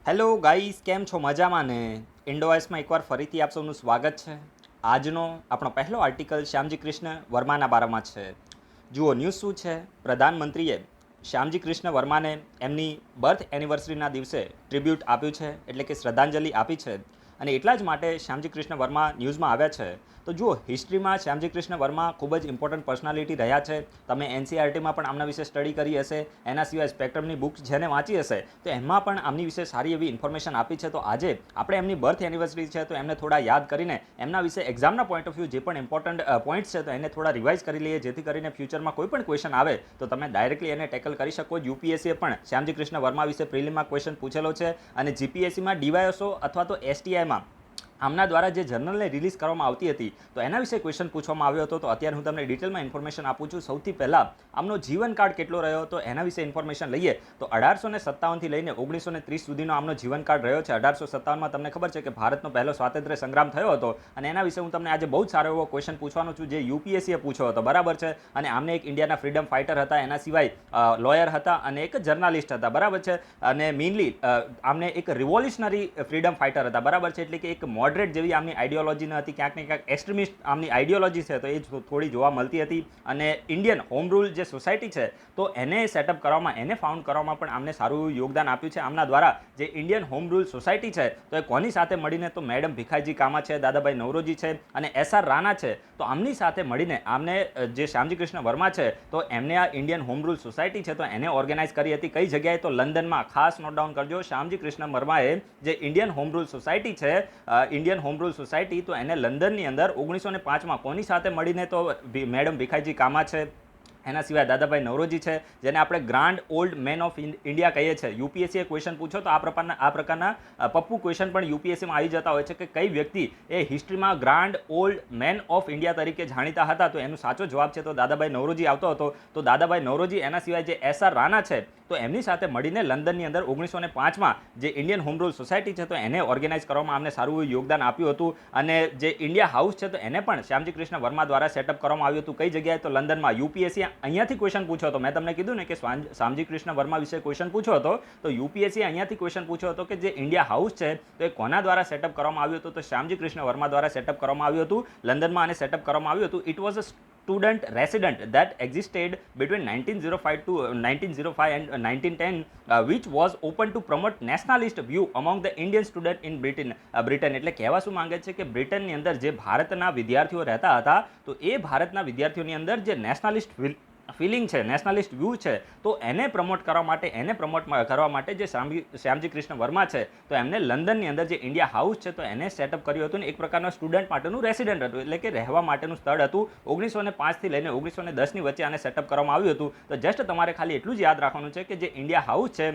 Hello guys, કેમ છો? મજામાં ને? ઇન્ડોવાઇસમાં એકવાર ફરીથી આપ સૌનું સ્વાગત છે. આજનો આપણો પહેલો આર્ટિકલ શ્યામજી કૃષ્ણ વર્માના બારામાં છે. જુઓ ન્યૂઝ શું છે. પ્રધાનમંત્રીએ શ્યામજી કૃષ્ણ વર્માને એમની બર્થ એનિવર્સરીના દિવસે ટ્રિબ્યુટ આપ્યું છે, એટલે કે શ્રદ્ધાંજલિ આપી છે. અને એટલા જ માટે શ્યામજી કૃષ્ણ વર્મા ન્યૂઝમાં આવ્યા છે. તો જુઓ, હિસ્ટ્રીમાં શ્યામજી કૃષ્ણ વર્મા ખૂબ જ ઇમ્પોર્ટન્ટ પર્સનાલિટી રહ્યા છે. તમે એનસીઆરટીમાં પણ આમના વિશે સ્ટડી કરી હશે. એના સિવાય સ્પેક્ટ્રમની બુક્સ જેને વાંચી હશે તો એમાં પણ આમની વિશે સારી એવી ઇન્ફોર્મેશન આપી છે. તો આજે આપણે એમની બર્થ એનિવર્સરી છે તો એમને થોડા યાદ કરીને એમના વિશે એક્ઝામના પોઈન્ટ ઓફ વ્યૂ જે પણ ઇમ્પોર્ટન્ટ પોઈન્ટ્સ છે તો એને થોડા રિવાઇઝ કરી લઈએ, જેથી કરીને ફ્યુચરમાં કોઈ પણ ક્વેશ્ચન આવે તો તમે ડાયરેક્ટલી એને ટેકલ કરી શકો. યુપીએસસીએ પણ શ્યામજી કૃષ્ણ વર્મા વિશે પ્રિલિમમાં ક્વેશ્ચન પૂછેલો છે અને જીપીએસસીમાં ડીવાયએસઓ અથવા તો એસટીઆઈમાં આમના દ્વારા જે જર્નલને રિલીઝ કરવામાં આવતી હતી તો એના વિશે ક્વેશ્ચન પૂછવામાં આવ્યો હતો. તો અત્યારે હું તમને ડિટેલમાં ઇન્ફોર્મેશન આપું છું. સૌથી પહેલાં આમનો જીવનકાળ કેટલો રહ્યો તો એના વિશે ઇન્ફોર્મેશન લઈએ તો 1857થી લઈને 1930 સુધીનો આમનો જીવનકાળ રહ્યો છે. 1857માં તમને ખબર છે કે ભારતનો પહેલો સ્વાતંત્ર્ય સંગ્રામ થયો હતો અને એના વિશે હું તમને આજે બહુ જ સારો એવો ક્વેશ્ચન પૂછવાનો છું જે યુપીએસસીએ પૂછ્યો હતો, બરાબર છે. અને આમને એક ઇન્ડિયાના ફ્રીડમ ફાઇટર હતા, એના સિવાય લોયર હતા અને એક જર્નાલિસ્ટ હતા, બરાબર છે. અને મેઇનલી આમને એક રિવોલ્યુશનરી ફ્રીડમ ફાઇટર હતા, બરાબર છે. એટલે કે એક મોડરેટ જેવી આમની આઈડિયોલોજી ન હતી, ક્યાંક ને ક્યાંક એક્સ્ટ્રીમિસ્ટ આમની આઈડિયોલોજી છે તો એ થોડી જોવા મળતી હતી. અને ઇન્ડિયન હોમ રૂલ જે સોસાયટી છે તો એને સેટઅપ કરવામાં, એને ફાઉન્ડ કરવામાં પણ આમને સારું યોગદાન આપ્યું છે. આમના દ્વારા જે ઇન્ડિયન હોમ રૂલ સોસાયટી છે તો એ કોની સાથે મળીને, તો મેડમ ભીખાઈજી કામા છે, દાદાભાઈ નવરોજી છે અને એસઆર રાણા છે. તો આમની સાથે મળીને આમને જે શ્યામજી કૃષ્ણ વર્મા છે તો એમને આ ઇન્ડિયન હોમ રૂલ સોસાયટી છે તો એને ઓર્ગેનાઇઝ કરી હતી. કઈ જગ્યાએ? તો લંડનમાં. ખાસ નોટ ડાઉન કરજો, શ્યામજી કૃષ્ણ વર્માએ જે ઇન્ડિયન હોમ રૂલ સોસાયટી છે, ઇન્ડિયન હોમ રૂલ સોસાયટી, તો એને લંડનની અંદર 1905માં કોની સાથે મળીને? તો મેડમ ભીખાઈજી કામા છે, એના સિવાય દાદાભાઈ નવરોજી છે, જેને આપણે grand old man of India કહીએ છીએ. યુપીએસસીએ ક્વેશ્ચન પૂછો તો આ પ્રકારના પપ્પુ ક્વેશ્ચન પણ યુપીએસસીમાં આવી જતા હોય છે કે કઈ વ્યક્તિ એ હિસ્ટ્રીમાં grand old man of India તરીકે જાણીતા હતા. તો એનો સાચો જવાબ છે તો દાદાભાઈ નવરોજી આવતો હતો. તો દાદાભાઈ નવરોજી, એના સિવાય જે એસઆર રાણા છે તો એમની સાથે મળીને લંડનની અંદર 1905માં જે ઇન્ડિયન હોમ રૂલ સોસાયટી છે તો એને ઓર્ગેનાઇઝ કરવામાં આમને સારું યોગદાન આપ્યું હતું. અને જે ઇન્ડિયા હાઉસ છે તો એને પણ શ્યામજી કૃષ્ણ વર્મા દ્વારા સેટઅપ કરવામાં આવ્યું હતું. કઈ જગ્યાએ? તો લંડનમાં. યુપીએસસી અહીંયાથી ક્વેશ્ચન પૂછ્યો હતો. મેં તમને કીધું ને કે શ્યામજી કૃષ્ણ વર્મા વિશે ક્વેશ્ચન પૂછ્યો હતો તો યુપીએસસી અહીંયાથી ક્વેશ્ચન પૂછ્યો હતો કે જે ઇન્ડિયા હાઉસ છે તો એ કોના દ્વારા સેટઅપ કરવામાં આવ્યું હતું? તો શ્યામજી કૃષ્ણ વર્મા દ્વારા સેટઅપ કરવામાં આવ્યું હતું. લંડનમાં આને સેટઅપ કરવામાં આવ્યું હતું. It was a student resident that existed between 1905 and 1910, which was open to promote nationalist view among the Indian student in Britain. એટલે કહેવા શું માંગે છે કે બ્રિટનની અંદર જે ભારતના વિદ્યાર્થીઓ રહેતા હતા તો એ ભારતના વિદ્યાર્થીઓની અંદર જે નેશનલિસ્ટ ફિલિંગ છે, નેશનલિસ્ટ વ્યૂ છે તો એને પ્રમોટ કરવા માટે જે શ્યામજી કૃષ્ણ વર્મા છે તો એમને લંડનની અંદર જે ઇન્ડિયા હાઉસ છે તો એને સેટઅપ કર્યું હતું ને એક પ્રકારનો સ્ટુડન્ટ માટેનું રેસિડન્ટ હતું, એટલે કે રહેવા માટેનું સ્થળ હતું. 1905થી લઈને 1910ની વચ્ચે આને સેટઅપ કરવામાં આવ્યું હતું. તો જસ્ટ તમારે ખાલી એટલું જ યાદ રાખવાનું છે કે જે ઇન્ડિયા હાઉસ છે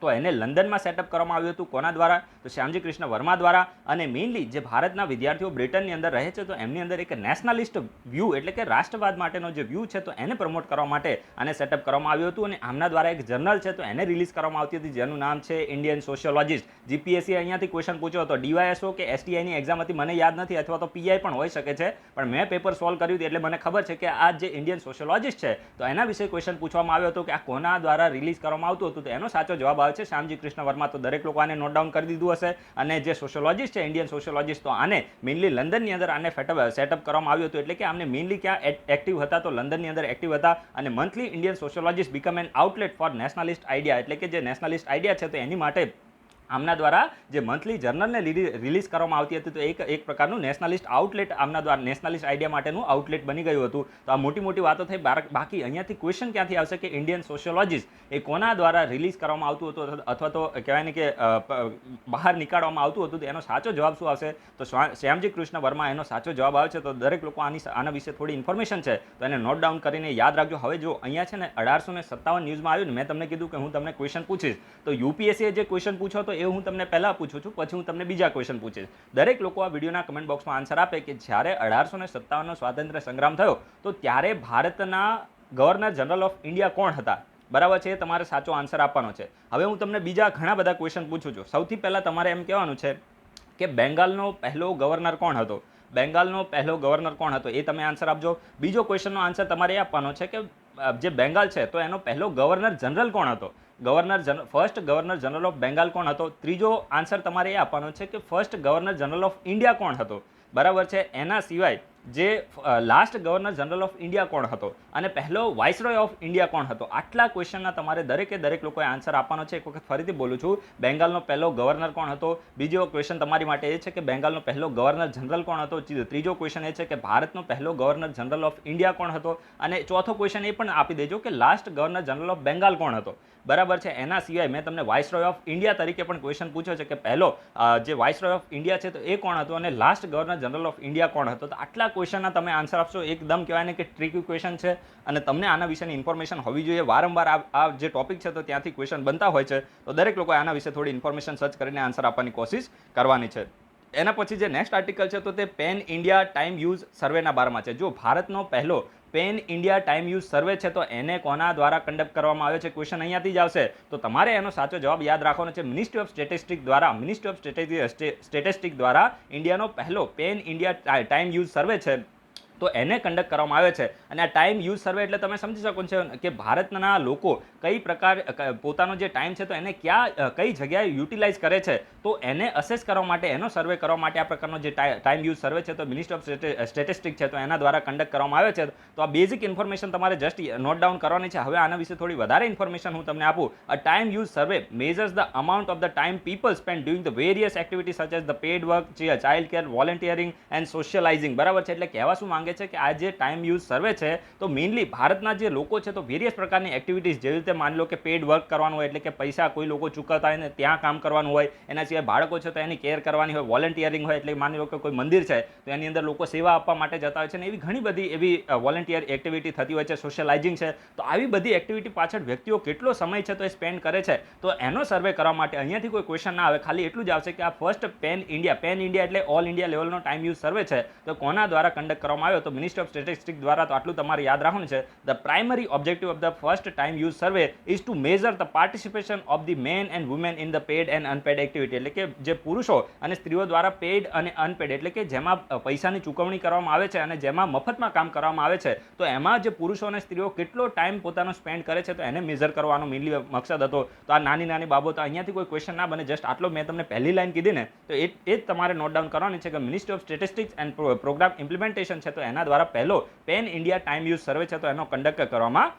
તો એને લંડનમાં સેટઅપ કરવામાં આવ્યું હતું. કોના દ્વારા? તો શ્યામજી કૃષ્ણ વર્મા દ્વારા. અને મેઇનલી જે ભારતના વિદ્યાર્થીઓ બ્રિટનની અંદર રહે છે તો એમની અંદર એક નેશનલિસ્ટ વ્યૂ, એટલે કે રાષ્ટ્રવાદ માટેનો જે વ્યૂ છે તો એને પ્રમોટ કરવા માટે આને સેટઅપ કરવામાં આવ્યું હતું. અને આમના દ્વારા એક જર્નલ છે તો એને રિલીઝ કરવામાં આવતી હતી જેનું નામ છે ઇન્ડિયન સોશિયોલોજિસ્ટ. જીપીએસસી અહીંયાથી ક્વેશ્ચન પૂછ્યો હતો. ડીવાયએસઓ કે એસટીઆઈની એક્ઝામ હતી મને યાદ નથી, અથવા તો પીઆઈ પણ હોઈ શકે છે, પણ મેં પેપર સોલ્વ કર્યું હતું એટલે મને ખબર છે કે આ જે ઇન્ડિયન સોશિયોલોજિસ્ટ છે તો એના વિશે ક્વેશ્ચન પૂછવામાં આવ્યો હતો કે આ કોના દ્વારા રિલીઝ કરવામાં આવતું હતું. તો એનો સાચો જવાબ આવે છે શ્યામજી કૃષ્ણ વર્મા. તો દરેક લોકો આને નોટ ડાઉન કરી દીધું હશે. અને જે સોશિયોલોજિસ્ટ છે, ઇન્ડિયન સોશિયોલોજિસ્ટ, તો આને મેઇનલી લંડનની અંદર આને સેટઅપ કરવામાં આવ્યું હતું. એટલે કે આમને મેઇનલી ક્યાં એક્ટિવ હતા? તો લંડનની અંદર એક્ટિવ હતા. અને monthly Indian sociologist become an outlet for nationalist idea, એટલે કે જે નેશનલિસ્ટ આઈડિયા છે તો એની માટે આમના દ્વારા જે મંથલી જર્નલને રિલીઝ કરવામાં આવતી હતી તો એક પ્રકારનું નેશનલિસ્ટ આઉટલેટ આમના દ્વારા નેશનલિસ્ટ આઈડિયા માટેનું આઉટલેટ બની ગયું હતું. તો આ મોટી મોટી વાતો થઈ. બાકી અહીંયાથી ક્વેશ્ચન ક્યાંથી આવશે કે ઇન્ડિયન સોશિયોલોજિસ્ટ એ કોના દ્વારા રિલીઝ કરવામાં આવતું હતું અથવા તો કહેવાય ને કે બહાર નીકાળવામાં આવતું હતું? તો એનો સાચો જવાબ શું આવશે? તો શ્યામજી કૃષ્ણ વર્મા એનો સાચો જવાબ આવે છે. તો દરેક લોકો આના વિશે થોડી ઇન્ફોર્મેશન છે તો એને નોટ ડાઉન કરીને યાદ રાખજો. હવે જો અહીંયા છે ને 1857 ન્યૂઝમાં આવ્યું ને, મેં તમને કીધું કે હું તમને ક્વેશ્ચન પૂછીશ તો યુપીએસસીએ જે ક્વેશ્ચન પૂછો તો એ હું તમને પહેલા પૂછું છું, પછી હું તમને બીજા ક્વેશ્ચન પૂછીશ. દરેક લોકો આ વિડીયોના કમેન્ટ બોક્સમાં આન્સર આપે કે જ્યારે 1857નો સ્વાતંત્ર્ય સંગ્રામ થયો તો ત્યારે ભારતના ગવર્નર જનરલ ઓફ ઇન્ડિયા કોણ હતા? બરાબર છે, તમારે સાચો આન્સર આપવાનો છે. હવે હું તમને બીજા ઘણા બધા ક્વેશ્ચન પૂછું છું. સૌથી પહેલા તમારે એમ કહેવાનું છે કે બેંગાલનો પહેલો ગવર્નર કોણ હતો? બેંગાલનો પહેલો ગવર્નર કોણ હતો એ તમે આન્સર આપજો. બીજો ક્વેશ્ચનનો આન્સર તમારે એ આપવાનો છે કે જે બેંગાલ છે તો એનો પહેલો ગવર્નર જનરલ કોણ હતો? First governor general of Bengal કોણ હતો? ત્રીજો આન્સર તમારે એ આપવાનો છે કે first governor general of India કોણ હતો? બરાબર છે. એના સિવાય જે last governor general of India કોણ હતો અને પહેલો વાઇસરોય ઓફ ઇન્ડિયા કોણ હતો? આટલા ક્વેશ્ચનના તમારે દરેક લોકોએ આન્સર આપવાનો છે. એક વખત ફરીથી બોલું છું, બેંગાલનો પહેલો ગવર્નર કોણ હતો? બીજો ક્વેશ્ચન તમારી માટે એ છે કે બેંગાલનો પહેલો ગવર્નર જનરલ કોણ હતો? ત્રીજો ક્વેશ્ચન એ છે કે ભારતનો પહેલો ગવર્નર જનરલ ઓફ ઇન્ડિયા કોણ હતો? અને ચોથો ક્વેશ્ચન એ પણ આપી દેજો કે last governor general of Bengal કોણ હતો? બરાબર છે. એના સિવાય મેં તમને વાઇસરોય ઓફ ઇન્ડિયા તરીકે પણ ક્વેશ્ચન પૂછ્યો છે કે પહેલો જે વાઇસરોય ઓફ ઇન્ડિયા છે તો એ કોણ હતો અને last governor general of India કોણ હતો? તો આટલા ક્વેશ્ચનના તમે આન્સર આપશો. એકદમ કહેવાય ને કે ટ્રિકી ક્વેશ્ચન છે અને તમને આના વિશેની ઇન્ફોર્મેશન હોવી જોઈએ. વારંવાર આ જે ટોપિક છે તો ત્યાંથી ક્વેશ્ચન બનતા હોય છે, તો દરેક લોકોએ આના વિશે થોડી ઇન્ફોર્મેશન સર્ચ કરીને આન્સર આપવાની કોશિશ કરવાની છે. એના પછી જે નેક્સ્ટ આર્ટિકલ છે તો તે પેન ઇન્ડિયા ટાઈમ યુઝ સર્વેના બારમાં છે. જો ભારતનો પહેલો pan India time use survey છે તો એને કોના દ્વારા કન્ડક્ટ કરવામાં આવ્યો છે? ક્વેશ્ચન અહીંયાથી જ આવશે. તો તમારે એનો સાચો જવાબ યાદ રાખવાનો છે. મિનિસ્ટ્રી ઓફ સ્ટેટિસ્ટિક્સ દ્વારા ઇન્ડિયાનો પહેલો pan India time use survey છે તો એને કન્ડક્ટ કરવામાં આવે છે. અને આ ટાઈમ યુઝ સર્વે એટલે તમે સમજી શકો છો કે ભારતના લોકો કઈ પ્રકાર પોતાનો જે ટાઈમ છે તો એને કઈ જગ્યાએ યુટિલાઇઝ કરે છે, તો એને અસેસ કરવા માટે, એનો સર્વે કરવા માટે આ પ્રકારનો જે ટાઈમ યુઝ સર્વે છે તો મિનિસ્ટ્રી ઓફ સ્ટેટિસ્ટિક્સ છે તો એના દ્વારા કન્ડક્ટ કરવામાં આવે છે. તો આ બેઝિક ઇન્ફોર્મેશન તમારે જસ્ટ નોટ ડાઉન કરવાની છે. હવે આના વિશે થોડી વધારે ઇન્ફોર્મેશન હું તમને આપું. A time use survey measures the amount of the time people spend doing the various activities such as the paid work, child care, volunteering and socialising. બરાબર છે. એટલે કહેવા શું માંગે છે કે આ જે ટાઈમ યુઝ સર્વે છે તો મેઇનલી ભારતના જે લોકો છે તો વેરિયસ પ્રકારની એક્ટિવિટીઝ, જેવી રીતે માની લો કે પેડ વર્ક કરવાનું હોય એટલે કે પૈસા કોઈ લોકો ચૂકવતા હોય ને ત્યાં કામ કરવાનું હોય, એના સિવાય બાળકો છે તો એની કેર કરવાની હોય, વોલેન્ટિયરિંગ હોય એટલે માની લો કે કોઈ મંદિર છે તો એની અંદર લોકો સેવા આપવા માટે જતા હોય છે ને એવી ઘણી બધી એવી વોલેન્ટિયર એક્ટિવિટી થતી હોય છે, સોશિયલાઇઝિંગ છે. તો આવી બધી એક્ટિવિટી પાછળ વ્યક્તિઓ કેટલો સમય છે તો એ સ્પેન્ડ કરે છે તો એનો સર્વે કરવા માટે અહીંયાથી કોઈ ક્વેશ્ચન ના આવે, ખાલી એટલું જ આવશે કે આ ફર્સ્ટ પેન ઇન્ડિયા એટલે ઓલ ઇન્ડિયા લેવલનો ટાઈમ યુઝ સર્વે છે તો કોના દ્વારા કન્ડક્ટ કરવામાં આવ્યો? તો મિનિસ્ટ્રી ઓફ સ્ટેટિસ્ટિક્સ દ્વારા. તો આટલું તમારે યાદ રાખવાનું છે. The primary objective of the first time use survey is to measure the participation of the men and women in the paid and unpaid activity. એટલે કે જે પુરુષો અને સ્ત્રીઓ દ્વારા પેડ અને અનપેડ એટલે કે જેમાં પૈસાની ચૂકવણી કરવામાં આવે છે અને જેમાં મફતમાં કામ કરવામાં આવે છે તો એમાં જે પુરુષો અને સ્ત્રીઓ કેટલો ટાઈમ પોતાનો સ્પેન્ડ કરે છે તો એને મેઝર કરવાનો મેઇનલી મકસદ હતો. તો આ નાની બાબતો અહીંયાથી કોઈ ક્વેશ્ચન ના બને. જસ્ટ આટલો મેં તમને પહેલી લાઈન કીધી ને તો એ જ તમારે નોટ ડાઉન કરવાની છે કે Ministry of Statistics and Programme Implementation છે તો એના દ્વારા પહેલો pan India time use survey છે તો એનો કન્ડક્ટ કરવામાં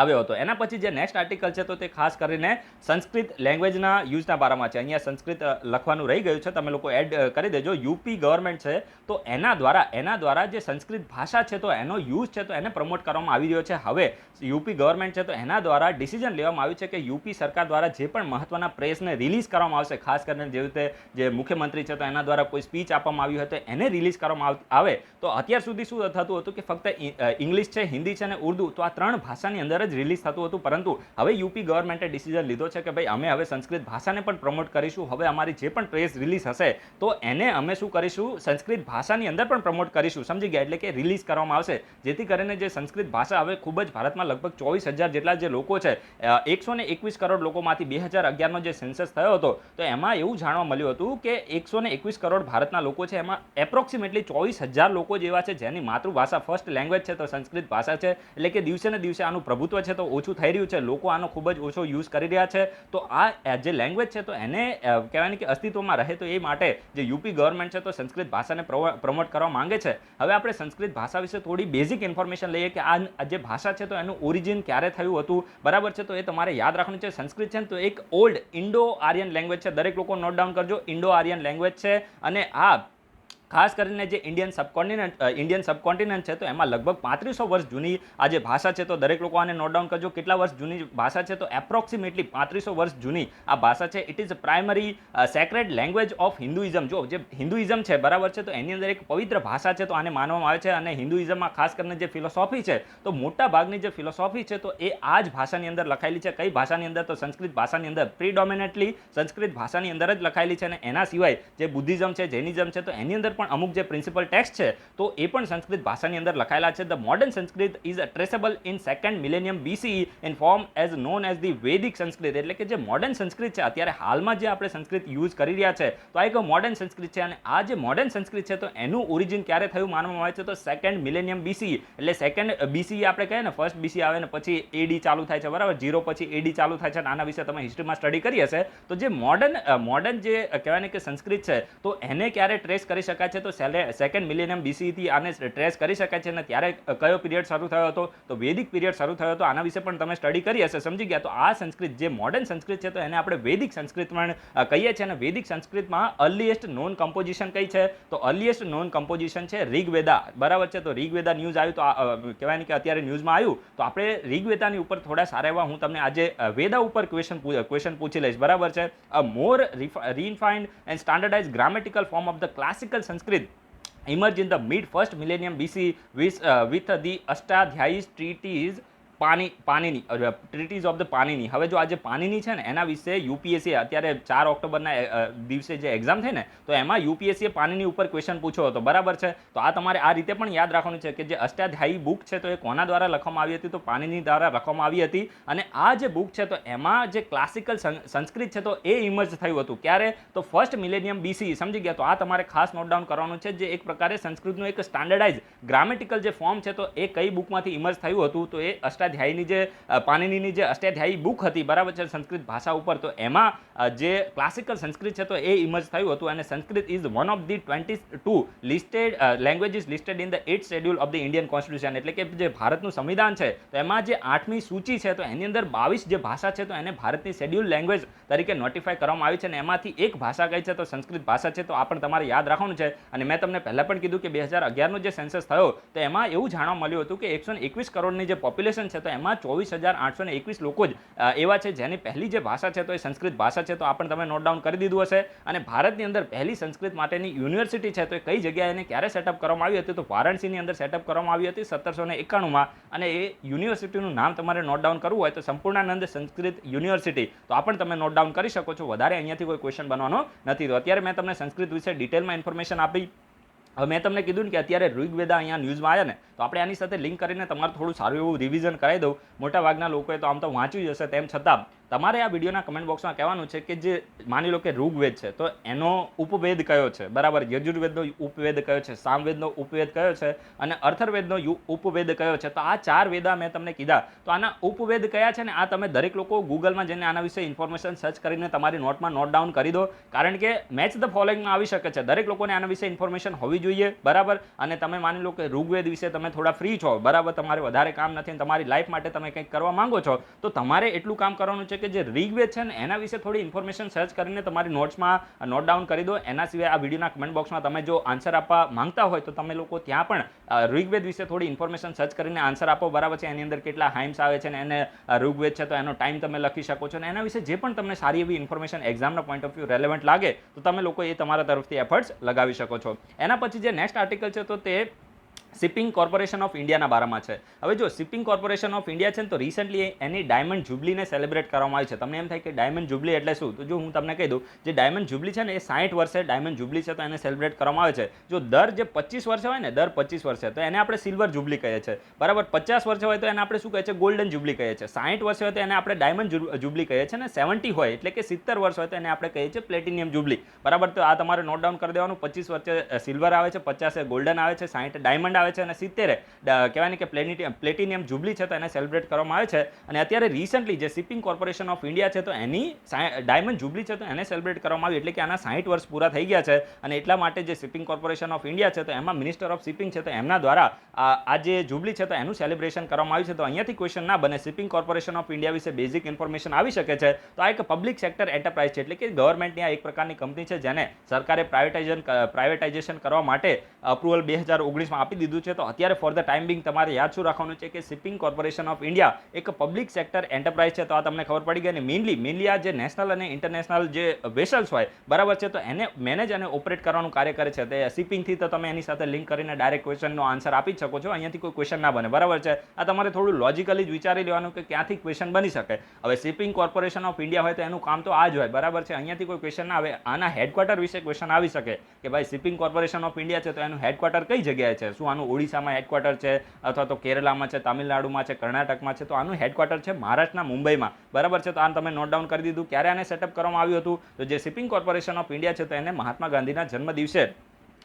આવ્યો હતો. એના પછી જે નેક્સ્ટ આર્ટિકલ છે તો તે ખાસ કરીને સંસ્કૃત લેંગ્વેજના યુઝના બારામાં છે. અહીંયા સંસ્કૃત લખવાનું રહી ગયું છે, તમે લોકો એડ કરી દેજો. યુપી ગવર્મેન્ટ છે તો એના દ્વારા જે સંસ્કૃત ભાષા છે તો એનો યુઝ છે તો એને પ્રમોટ કરવામાં આવી રહ્યો છે. હવે યુપી ગવર્મેન્ટ છે તો એના દ્વારા ડિસિઝન લેવામાં આવ્યું છે કે યુપી સરકાર દ્વારા જે પણ મહત્વના પ્રેસને રિલીઝ કરવામાં આવશે, ખાસ કરીને જેવી રીતે જે મુખ્યમંત્રી છે તો એના દ્વારા કોઈ સ્પીચ આપવામાં આવી હોય તો એને રિલીઝ કરવામાં આવે. તો અત્યાર સુધી શું થતું હતું કે ફક્ત ઇંગ્લિશ છે, હિન્દી છે અને ઉર્દુ, તો આ ત્રણ ભાષાની અંદર જ રિલીઝ થતું હતું. પરંતુ હવે યુપી ગવર્મેન્ટે ડિસિઝન લીધો છે કે ભાઈ અમે હવે સંસ્કૃત ભાષાને પણ પ્રમોટ કરીશું. હવે અમારી જે પણ પ્રેસ રિલીઝ હશે તો એને અમે શું કરીશું, સંસ્કૃત ભાષાની અંદર પણ પ્રમોટ કરીશું. સમજી ગયા? એટલે કે રિલીઝ કરવામાં આવશે જેથી કરીને જે સંસ્કૃત ભાષા હવે ખૂબ જ ભારતમાં લગભગ 24,000 જેટલા જે લોકો છે, 121 કરોડ લોકોમાંથી 2011નો જે સેન્સસ થયો હતો તો એમાં એવું જાણવા મળ્યું હતું કે 121 કરોડ ભારતના લોકો છે એમાં એપ્રોક્સિમેટલી 24,000 લોકો જેવા છે જેની માતૃભાષા ફર્સ્ટ લેંગ્વેજ છે તો સંસ્કૃત ભાષા છે. એટલે કે દિવસે ને દિવસે આનું પ્રભુત્વ છે તો ઓછું થઈ રહ્યું છે, લોકો આનો ખૂબ જ ઓછો યુઝ કરી રહ્યા છે. તો આ જે લેંગ્વેજ છે તો એને કહેવાય કે અસ્તિત્વમાં રહે તો એ માટે જે યુપી ગવર્મેન્ટ છે તો સંસ્કૃત ભાષાને પ્રમોટ કરવા માંગે છે. હવે આપણે સંસ્કૃત ભાષા વિશે થોડી બેઝિક ઇન્ફોર્મેશન લઈએ કે આ જે ભાષા છે તો એનું ઓરિજિન ક્યારે થયું હતું. બરાબર છે. તો એ તમારે યાદ રાખવાનું છે. સંસ્કૃત છે તો એક ઓલ્ડ ઇન્ડો આર્યન લેંગ્વેજ છે. દરેક લોકો નોટ ડાઉન કરજો, ઇન્ડો આર્યન લેંગ્વેજ છે. અને આ ખાસ કરીને જે ઇન્ડિયન સબકોન્ટિનેન્ટ છે તો એમાં લગભગ 3500 વર્ષ જૂની આ જે ભાષા છે તો દરેક લોકો આને નોટ ડાઉન કરજો. કેટલા વર્ષ જૂની ભાષા છે તો એપ્રોક્સિમેટલી 3500 વર્ષ જૂની આ ભાષા છે. It is primary sacred language of Hinduism. જો જે હિન્દુઇઝમ છે બરાબર છે તો એની અંદર એક પવિત્ર ભાષા છે તો આને માનવામાં આવે છે. અને હિન્દુઇઝમમાં ખાસ કરીને જે ફિલોસોફી છે તો મોટા ભાગની જે ફિલોસોફી છે તો એ આ જ ભાષાની અંદર લખાયેલી છે. કઈ ભાષાની અંદર? તો સંસ્કૃત ભાષાની અંદર. પ્રિડોમિનેટલી સંસ્કૃત ભાષાની અંદર જ લખાયેલી છે. અને એના સિવાય જે બુદ્ધિઝમ છે, જૈનિઝમ છે તો એની અંદર પણ પણ અમુક જે પ્રિન્સિપલ ટેક્સ્ટ છે તો એ પણ સંસ્કૃત ભાષાની અંદર લખાયેલા છે. The modern Sanskrit is traceable in second millennium BCE in form as known as the Vedic Sanskrit. એટલે કે જે મોડર્ન સંસ્કૃત છે અત્યારે હાલમાં જે આપણે સંસ્કૃત યુઝ કરી રહ્યા છે તો આ એક મોડર્ન સંસ્કૃત છે. અને આ જે મોડર્ન સંસ્કૃત છે તો એનું ઓરિજિન ક્યારે થયું માનવામાં આવે છે તો સેકન્ડ મિલેનિયમ BCE એટલે સેકન્ડ BCE આપણે કહીએ ને, ફર્સ્ટ BCE આવે ને પછી AD ચાલુ થાય છે, બરાબર, 0 પછી AD ચાલુ થાય છે. અને આના વિશે તમે હિસ્ટ્રીમાં સ્ટડી કરી હશે. તો જે મોડર્ન જે કહેવાય ને કે સંસ્કૃત છે તો એને ક્યારે ટ્રેસ કરી શકાય છે તો સેકન્ડ મિલેનિયમ BCE થી આને ટ્રેસ કરી શકાય છે. અને ત્યારે કયો પીરિયડ શરૂ થયો હતો તો વૈદિક પીરિયડ શરૂ થયો હતો. આના વિશે પણ તમે સ્ટડી કરી હશે, સમજી ગયા. તો આ સંસ્કૃત જે મોડર્ન સંસ્કૃત છે તો એને આપણે વૈદિક સંસ્કૃત પણ કહીએ છીએ. અને વૈદિક સંસ્કૃતમાં અર્લીએસ્ટ નોન કમ્પોઝિશન કઈ છે તો અર્લીએસ્ટ નોન કમ્પોઝિશન છે ઋગ્વેદા, બરાબર છે. તો ઋગ્વેદા ન્યૂઝ આવ્યું તો કહેવાય ને કે અત્યારે ન્યૂઝમાં આવ્યું તો આપણે ઋગ્વેદાની ઉપર થોડા સારા એવા હું તમને આજે વેદા ઉપર ક્વેશ્ચન પૂછી લઈશ, બરાબર છે. અ મોર refined and standardized grammatical form of the classical Sanskrit emerged in the mid first millennium BC with the Ashtadhyayi treatise પાણીની ટ્રીટીઝ ઓફ ધ પાણીની. હવે જો આજે પાણીની છે ને એના વિશે યુપીએસસી અત્યારે 4 ઓક્ટોબરના દિવસે જે એક્ઝામ થઈ ને તો એમાં યુપીએસસીએ પાણીની ઉપર ક્વેશ્ચન પૂછ્યો હતો, બરાબર છે. તો આ તમારે આ રીતે પણ યાદ રાખવાનું છે કે જે અષ્ટાધ્યાયી બુક છે તો એ કોના દ્વારા લખવામાં આવી હતી તો પાણીની દ્વારા લખવામાં આવી હતી. અને આ જે બુક છે તો એમાં જે ક્લાસિકલ સંસ્કૃત છે તો એ ઇમર્જ થયું હતું ક્યારે તો ફર્સ્ટ મિલેનિયમ BCE, સમજી ગયા. તો આ તમારે ખાસ નોટ ડાઉન કરવાનું છે. જે એક પ્રકારે સંસ્કૃતનું એક સ્ટાન્ડર્ડાઇઝ ગ્રામેટિકલ જે ફોર્મ છે તો એ કઈ બુકમાંથી ઇમર્જ થયું હતું તો એ અષ્ટાધ્યાયીની જે પાણીની જે અષ્ટાધ્યાયી બુક હતી, બરાબર છે, સંસ્કૃત ભાષા ઉપર. તો એમાં જે ક્લાસિકલ સંસ્કૃત છે તો એ ઇમર્જ થયું હતું. અને Sanskrit is one of the 22 listed languages listed in the 8th schedule of the Indian constitution. એટલે કે જે ભારતનું સંવિધાન છે તો એમાં જે 8મી સૂચિ છે તો એની અંદર 22 જે ભાષા છે તો એને ભારતની શેડ્યુલ લેંગ્વેજ તરીકે નોટિફાઈ કરવામાં આવી છે. અને એમાંથી એક ભાષા કઈ છે તો સંસ્કૃત ભાષા છે. તો આ પણ તમારે યાદ રાખવાનું છે. અને મેં તમને પહેલા પણ કીધું કે 2011નો જે સેન્સસ થયો તો એમાં એવું જાણવા મળ્યું હતું કે 121 કરોડની જે પોપ્યુલેશન છે તો એમાં 24,821 લોકો જ એવા છે જેની પહેલી જે ભાષા છે તો એ સંસ્કૃત ભાષા છે. તો આ પણ તમે નોટ ડાઉન કરી દીધું હશે. અને ભારતની અંદર પહેલી સંસ્કૃત માટેની યુનિવર્સિટી છે તો એ કઈ જગ્યાએ એને ક્યારે સેટઅપ કરવામાં આવી હતી તો વારાણસીની અંદર સેટઅપ કરવામાં આવી હતી 1791માં. અને એ યુનિવર્સિટીનું નામ તમારે નોટ ડાઉન કરવું હોય તો સંપૂર્ણાનંદ સંસ્કૃત યુનિવર્સિટી. તો આ પણ તમે નોટ ડાઉન કરી શકો છો. વધારે અહીંયાથી કોઈ ક્વેશ્ચન બનવાનો નથી. તો અત્યારે મેં તમને સંસ્કૃત વિશે ડિટેલમાં ઇન્ફોર્મેશન આપી. હવે મેં તમને કીધું ને કે અત્યારે ઋગ્વેદા અહીંયા ન્યૂઝમાં આવ્યા ને તો આપણે આની સાથે લિંક કરીને તમારે થોડું સારું એવું રિવિઝન કરાવી દઉં. મોટાભાગના લોકોએ તો આમ તો વાંચ્યું જ હશે, તેમ છતાં તમારે આ વિડીયોના કમેન્ટ બોક્સમાં કહેવાનું છે કે જે માની લો કે ઋગ્વેદ છે તો એનો ઉપવેદ કયો છે, બરાબર, યજુર્વેદનો ઉપવેદ કયો છે, સામવેદનો ઉપવેદ કયો છે અને અથર્વવેદનો ઉપવેદ કયો છે. તો આ 4 વેદા મેં તમને કીધા. તો આના ઉપવેદ કયા છે ને આ તમે દરેક લોકો ગૂગલમાં જઈને આના વિશે ઇન્ફોર્મેશન સર્ચ કરીને તમારી નોટમાં નોટ ડાઉન કરી દો. કારણ કે મેચ ધ ફોલોઈંગમાં આવી શકે છે. દરેક લોકોને આના વિશે ઇન્ફોર્મેશન હોવી જોઈએ, બરાબર. અને તમે માની લો કે ઋગ્વેદ વિશે તમે થોડા ફ્રી છો, બરાબર, તમારે વધારે કામ નથી, તમારી લાઈફ માટે તમે કંઈક કરવા માંગો છો તો તમારે એટલું કામ કરવાનું છે કે જે ઋગ્વેદ છે ને એના વિશે થોડી ઇન્ફોર્મેશન સર્ચ કરીને તમારી નોટ્સમાં નોટ ડાઉન કરી દો. એના સિવાય આ વિડીયોના કમેન્ટ બોક્સમાં તમે જો આન્સર આપવા માંગતા હોય તો તમે લોકો ત્યાં પણ ઋગ્વેદ વિશે થોડી ઇન્ફોર્મેશન સર્ચ કરીને આન્સર આપો, બરાબર છે. એની અંદર કેટલા હાઇમ્સ આવે છે ને એને ઋગ્વેદ છે તો એનો ટાઈમ તમે લખી શકો છો. અને એના વિશે જે પણ તમને સારી એવી ઇન્ફોર્મેશન એક્ઝામના પોઈન્ટ ઓફ વ્યૂ રેલેવન્ટ લાગે તો તમે લોકો એ તમારા તરફથી એફર્ટ્સ લગાવી શકો છો. એના પછી જે નેક્સ્ટ આર્ટિકલ છે તો તે શિપિંગ કોર્પોરેશન ઓફ ઇન્ડિયાના બારામાં છે. હવે જો શિપિંગ કોર્પોરેશન ઓફ ઇન્ડિયા છે ને તો રિસન્ટલી એની ડાયમંડ જુબલીને સેલિબ્રેટ કરવામાં આવી છે. તમને એમ થાય કે ડાયમંડ જુબલી એટલે શું? તો જો હું તમને કહી દઉં, જે ડાયમંડ જુબલી છે ને એ 60 વર્ષે ડાયમંડ જુબલી છે તો એને સેલિબ્રેટ કરવામાં આવે છે. જો દર જે 25 વર્ષે હોય ને, દર 25 વર્ષે તો એને આપણે સિલ્વર જુબલી કહીએ છીએ, બરાબર. 50 વર્ષે હોય તો એને આપણે શું કહીએ છીએ? ગોલ્ડન જુબલી કહીએ છીએ. 60 વર્ષે હોય તો એને આપણે ડાયમંડ જુબલી કહીએ છીએ. અને 70 હોય એટલે કે 70 વર્ષ હોય તો એને આપણે કહીએ છીએ પ્લેટિનિયમ જુબલી, બરાબર. તો આ તમારે નોટ ડાઉન કરી દેવાનું. 25 વર્ષે સિલ્વર આવે છે, 50 ગોલ્ડન આવે છે, 60 ડાયમંડ આવે છે અને 70 કહેવાય ને કે પ્લેટિનિયમ જુબલી છે તો એને સેલિબ્રેટ કરવામાં આવે છે. અને અત્યારે રિસન્ટલી જે શિપિંગ કોર્પોરેશન ઓફ ઇન્ડિયા છે તો એની ડાયમંડ જુબલી છે તો એને સેલિબ્રેટ કરવામાં આવી. એટલે કે આના 60 વર્ષ પૂરા થઈ ગયા છે. અને એટલા માટે જે શિપિંગ કોર્પોરેશન ઓફ ઇન્ડિયા છે તો એમાં મિનિસ્ટર ઓફ શિપિંગ છે તો એમના દ્વારા આ જે જુબલી છે તો એનું સેલિબ્રેશન કરવામાં આવ્યું છે. તો અહીંયાથી ક્વેશ્ચન ના બને, શિપિંગ કોર્પોરેશન ઓફ ઇન્ડિયા વિશે બેઝિક ઇન્ફોર્મેશન આવી શકે છે. તો આ એક પબ્લિક સેક્ટર એન્ટરપ્રાઇઝ છે, એટલે કે ગવર્મેન્ટની આ એક પ્રકારની કંપની છે જેને સરકારે પ્રાઇવેટાઇઝેશન કરવા માટે અપ્રુવલ 2019માં આપી દીધું દીધું છે. તો અત્યારે ફોર ધ ટાઈમ બિંગ તમારે યાદ શું રાખવાનું છે કે શિપિંગ કોર્પોરેશન ઓફ ઇન્ડિયા એક પબ્લિક સેક્ટર એન્ટરપ્રાઇઝ છે. તો આ તમને ખબર પડી ગઈ. અને મેઇનલી આ જે નેશનલ અને ઇન્ટરનેશનલ જે વેસલ્સ હોય બરાબર છે, તો એને મેનેજ અને ઓપરેટ કરવાનું કાર્ય કરે છે. તે શિપિંગથી તો તમે એની સાથે લિંક કરીને ડાયરેક્ટ ક્વેશ્ચનનો આન્સર આપી શકો છો. અહીંયાથી કોઈ ક્વેશ્ચન ના બને બરાબર છે. આ તમારે થોડું લોજિકલી જ વિચારી લેવાનું કે ક્યાંથી ક્વેશ્ચન બની શકે. હવે શિપિંગ કોર્પોરેશન ઓફ ઇન્ડિયા હોય તો એનું કામ તો આ જ હોય બરાબર છે. અહીંયાથી કોઈ ક્વેશ્ચન ના આવે. આના હેડક્વાર્ટર વિશે ક્વેશ્ચન આવી શકે કે ભાઈ શિપિંગ કોર્પોરેશન ઓફ ઇન્ડિયા છે તો એનું હેડક્વાર્ટર કઈ જગ્યાએ છે. શું આનું ઓડિશામાં હેડક્વાર્ટર છે, અથવા તો કેરલામાં છે, તામિલનાડુમાં છે, કર્ણાટકમાં છે? તો આનું હેડક્વાર્ટર છે મહારાષ્ટ્રના મુંબઈમાં બરાબર છે. તો આ તમે નોટ ડાઉન કરી દીધું. ક્યારે આને સેટઅપ કરવામાં આવ્યું હતું? તો જે શિપિંગ કોર્પોરેશન ઓફ ઇન્ડિયા છે તો એને મહાત્મા ગાંધીના જન્મ દિવસે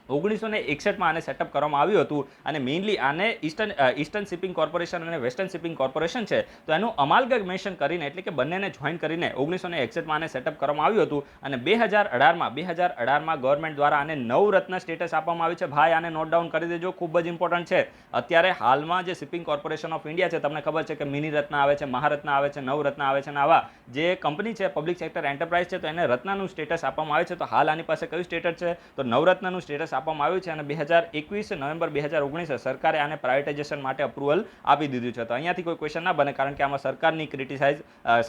1961માં આને સેટઅપ કરવામાં આવ્યું હતું. અને મેઇનલી આને ઈસ્ટર્ન શિપિંગ કોર્પોરેશન અને વેસ્ટર્ન શિપિંગ કોર્પોરેશન છે તો એનું અમાલ્ગમેશન કરીને એટલે કે બંનેને જોઈન કરીને 1961માં આને સેટઅપ કરવામાં આવ્યું હતું. અને 2018માં ગવર્મેન્ટ દ્વારા આને નવરત્ન સ્ટેટસ આપવામાં આવ્યું છે. ભાઈ આને નોટ ડાઉન કરી દેજો, ખૂબ જ ઇમ્પોર્ટન્ટ છે. અત્યારે હાલમાં જે શિપિંગ કોર્પોરેશન ઓફ ઇન્ડિયા છે તમને ખબર છે કે મિની રત્ન આવે છે, મહારત્ન આવે છે, નવરત્ન આવે છે, અને આવા જે કંપની છે પબ્લિક સેક્ટર એન્ટરપ્રાઇઝ છે તો એને રત્નનું સ્ટેટસ આપવામાં આવે છે. તો હાલ આની પાસે કયું સ્ટેટસ છે? તો નવરત્નનું સ્ટેટસ આપવામાં આવ્યું છે. અને 2021 નવેમ્બર 2019 સરકારે આને પ્રાઇવેટાઇઝેશન માટે અપ્રુવલ આપી દીધું છે. તો અહીંયાથી કોઈ ક્વેશ્ચન ના બને, કારણ કે આમાં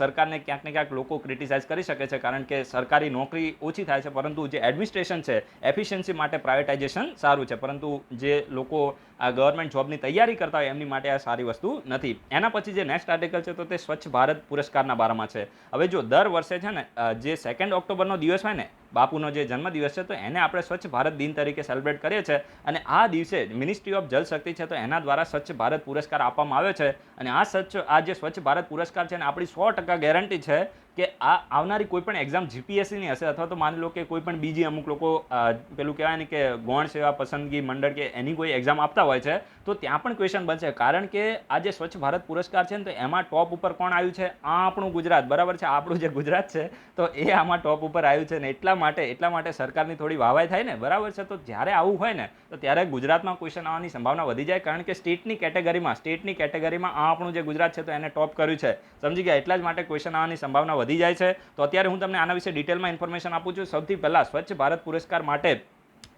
સરકારને ક્યાંક ને ક્યાંક લોકો ક્રિટિસાઇઝ કરી શકે છે, કારણ કે સરકારી નોકરી ઓછી થાય છે, પરંતુ જે એડમિનિસ્ટ્રેશન છે એફિશિયન્સી માટે પ્રાઇવેટાઇઝેશન સારું છે. પરંતુ જે લોકો આ ગવર્મેન્ટ જોબની તૈયારી કરતા હોય એમની માટે આ સારી વસ્તુ નથી. એના પછી જે નેક્સ્ટ આર્ટિકલ છે તો તે સ્વચ્છ ભારત પુરસ્કારના બારામાં છે. હવે જો દર વર્ષે છે ને જે 2 ઓક્ટોબરનો દિવસ હોય ને બાપુનો જે જન્મદિવસ છે તો એને આપણે સ્વચ્છ ભારત દિન તરીકે સેલિબ્રેટ કરીએ છીએ. અને આ દિવસે મિનિસ્ટ્રી ઓફ જલ શક્તિ છે તો એના દ્વારા સ્વચ્છ ભારત પુરસ્કાર આપવામાં આવ્યો છે. અને આ જે સ્વચ્છ ભારત પુરસ્કાર છે ને આપણી 100% ગેરંટી છે કે આ આવનારી કોઈ પણ એક્ઝામ જીપીએસસીની હશે, અથવા તો માની લો કે કોઈ પણ બીજી અમુક લોકો પેલું કહેવાય ને કે ગૌણ સેવા પસંદગી મંડળ કે એની કોઈ એક્ઝામ આપતા હોય છે તો ત્યાં પણ ક્વેશ્ચન બનશે. કારણ કે આ જે સ્વચ્છ ભારત પુરસ્કાર છે ને તો એમાં ટોપ ઉપર કોણ આવ્યું છે? આ આપણું ગુજરાત બરાબર છે. આપણું જે ગુજરાત છે તો એ આમાં ટોપ ઉપર આવ્યું છે. ને એટલા માટે સરકારની થોડી વાહવાઈ થાય ને બરાબર છે. તો જ્યારે આવું હોય ને તો ત્યારે ગુજરાતમાં ક્વેશ્ચન આવવાની સંભાવના વધી જાય, કારણ કે સ્ટેટની કેટેગરીમાં આ આપણું જે ગુજરાત છે તો એને ટોપ કર્યું છે. સમજી ગયા? એટલા જ માટે ક્વેશ્ચન આવવાની સંભાવના વધી જાય છે. તો અત્યારે હું તમને આના વિશે ડિટેલમાં ઇન્ફોર્મેશન આપું છું. સૌથી પહેલા સ્વચ્છ ભારત પુરસ્કાર માટે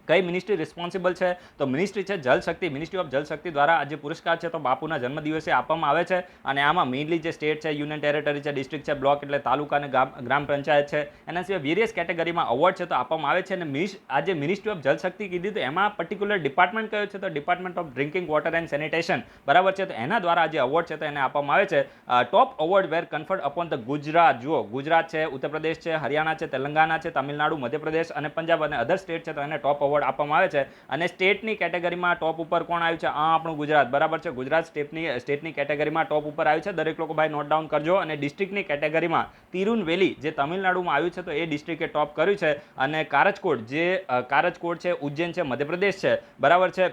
કઈ મિનિસ્ટ્રી રિસ્પોન્સિબલ છે? તો મિનિસ્ટ્રી છે જલ શક્તિ. મિનિસ્ટ્રી ઓફ જલ શક્તિ દ્વારા આ જે પુરસ્કાર છે તો બાપુના જન્મદિવસે આપવામાં આવે છે. અને આમાં મેઇનલી જે સ્ટેટ છે, યુનિયન ટેરેટરી છે, ડિસ્ટ્રિક્ટ છે, બ્લોક એટલે તાલુકા અને ગ્રામ પંચાયત છે, એના સિવાય વેરિયસ કેટેગરીમાં અવોર્ડ છે તો આપવામાં આવે છે. અને આ જે મિનિસ્ટ્રી ઓફ જલ શક્તિ કીધી તો એમાં પર્ટિક્યુલર ડિપાર્ટમેન્ટ કયો છે? તો department of drinking water and sanitation બરાબર છે. તો એના દ્વારા જે અવોર્ડ છે તો એને આપવામાં આવે છે. Top award were conferred upon the Gujarat. જુઓ, ગુજરાત છે, ઉત્તર પ્રદેશ છે, હરિયાણા છે, તેલંગાના છે, તામિલનાડુ, મધ્યપ્રદેશ અને પંજાબ અને અધર સ્ટેટ છે તો એને ટોપ અવોર્ડ આપવામાં આવે છે. અને સ્ટેટની કેટેગરીમાં ટોપ ઉપર કોણ આવ્યું છે? આ આપણું ગુજરાત બરાબર છે. ગુજરાત સ્ટેટની કેટેગરીમાં ટોપ ઉપર આવ્યું છે. દરેક લોકો ભાઈ નોટ ડાઉન કરજો. અને ડિસ્ટ્રિક્ટની કેટેગરીમાં તિરુનવેલી જે તમિલનાડુમાં આવ્યું છે તો એ ડિસ્ટ્રિક્ટે ટોપ કર્યું છે. અને કારજકોટ છે, ઉજ્જૈન છે, મધ્યપ્રદેશ છે બરાબર છે.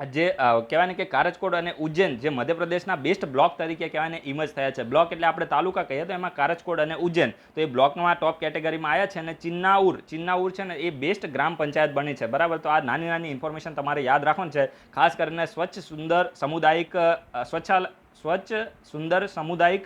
જે કહેવાય ને કે કારજકોટ અને ઉજ્જૈન જે મધ્યપ્રદેશના બેસ્ટ બ્લોક તરીકે કહેવાય ને ઇમર્જ થયા છે. બ્લોક એટલે આપણે તાલુકા કહીએ તો એમાં કારજકોટ અને ઉજ્જૈન તો એ બ્લોકમાં ટોપ કેટેગરીમાં આવ્યા છે. અને ચિન્નાઉર છે ને એ બેસ્ટ ગ્રામ પંચાયત બની છે બરાબર. તો આ નાની ઇન્ફોર્મેશન તમારે યાદ રાખવાની છે. ખાસ કરીને સ્વચ્છ સુંદર સામુદાયિક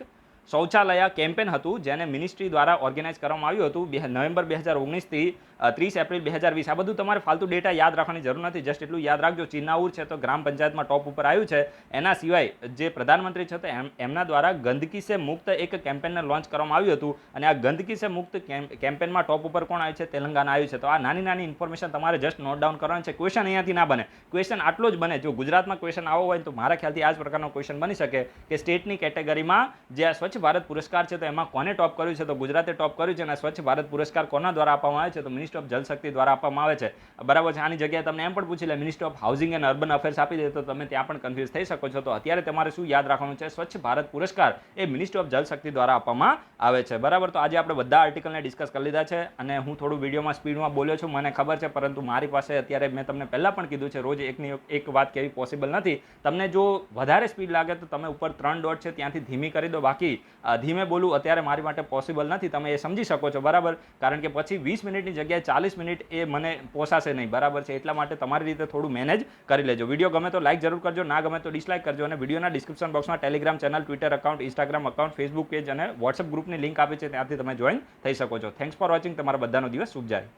શૌચાલય કેમ્પેન હતું જેને મિનિસ્ટ્રી દ્વારા ઓર્ગેનાઇઝ કરવામાં આવ્યું હતું નવેમ્બર 2019થી 30 એપ્રિલ 2020. આ બધું તમારે ફાલતુ ડેટા યાદ રાખવાની જરૂર નથી. જસ્ટ એટલું યાદ રાખજો. ચિન્નાઉર છે તો ગ્રામ પંચાયતમાં ટોપ ઉપર આવ્યું છે. એના સિવાય જે પ્રધાનમંત્રી છે તો એમના દ્વારા ગંદકી સે મુક્ત એક કેમ્પેનને લોન્ચ કરવામાં આવ્યું હતું. અને આ ગંદકી સે મુક્ત કેમ્પેનમાં ટોપ ઉપર કોણ આવ્યું છે? તેલંગાના આવ્યું છે. તો આ નાની ઇન્ફોર્મેશન તમારે જસ્ટ નોટ ડાઉન કરવાની છે. ક્વેશ્ચન અહીંયાથી ના બને. ક્વેશ્ચન આટલો જ બને. જો ગુજરાતમાં ક્વેશ્ચન આવો હોય તો મારા ખ્યાલથી આ જ પ્રકારનો ક્વેશ્ચન બની શકે કે સ્ટેટની કેટેગરીમાં જે આ સ્વચ્છ ભારત પુરસ્કાર છે તો એમાં કોને ટોપ કર્યું છે? તો ગુજરાતે ટોપ કર્યું છે. અને સ્વચ્છ ભારત પુરસ્કાર કોના દ્વારા આપવામાં આવે છે? તો મિનિસ્ટ્રી ઓફ જલ શક્તિ દ્વારા આપવામાં આવે છે બરાબર છે. આની જગ્યાએ તમને એમ પણ પૂછી લે ministry of housing and urban affairs આપી દે તો તમે ત્યાં પણ કન્ફ્યુઝ થઈ શકો છો. તો અત્યારે તમારે શું યાદ રાખવાનું છે? સ્વચ્છ ભારત પુરસ્કાર એ મિનિસ્ટ્રી ઓફ જલ શક્તિ દ્વારા આપવામાં આવે છે બરાબર. તો આજે આપણે બધા આર્ટિકલને ડિસ્કસ કરી લીધા છે. અને હું થોડું વિડીયોમાં સ્પીડમાં બોલ્યો છું મને ખબર છે, પરંતુ મારી પાસે અત્યારે મેં તમને પહેલાં પણ કીધું છે રોજ એક વાત કહેવી પોસિબલ નથી. તમને જો વધારે સ્પીડ લાગે તો તમે ઉપર 3 ડોટ છે ત્યાંથી ધીમી કરી દો. બાકી ધીમે બોલવું અત્યારે મારી માટે પોસિબલ નથી. તમે એ સમજી શકો છો બરાબર. કારણ કે પછી 20 મિનિટની જગ્યાએ 40 મિનિટ એ મને પોસાશે નહીં બરાબર છે. એટલા માટે તમારી રીતે થોડું મેનેજ કરી લેજો. વિડીયો ગમે તો લાઈક જરૂર કરજો, ના ગમે તો ડિસલાઈક કરજો. અને વિડીયોના ડિસ્ક્રિપ્શન બોક્સમાં Telegram channel, Twitter account, Instagram account, Facebook page અને વોટ્સઅપ ગ્રુપની લિંક આપી છે, ત્યાંથી તમે જોઈન થઈ શકો છો. Thanks for watching. તમારા બધાનો દિવસ શુભ જાય.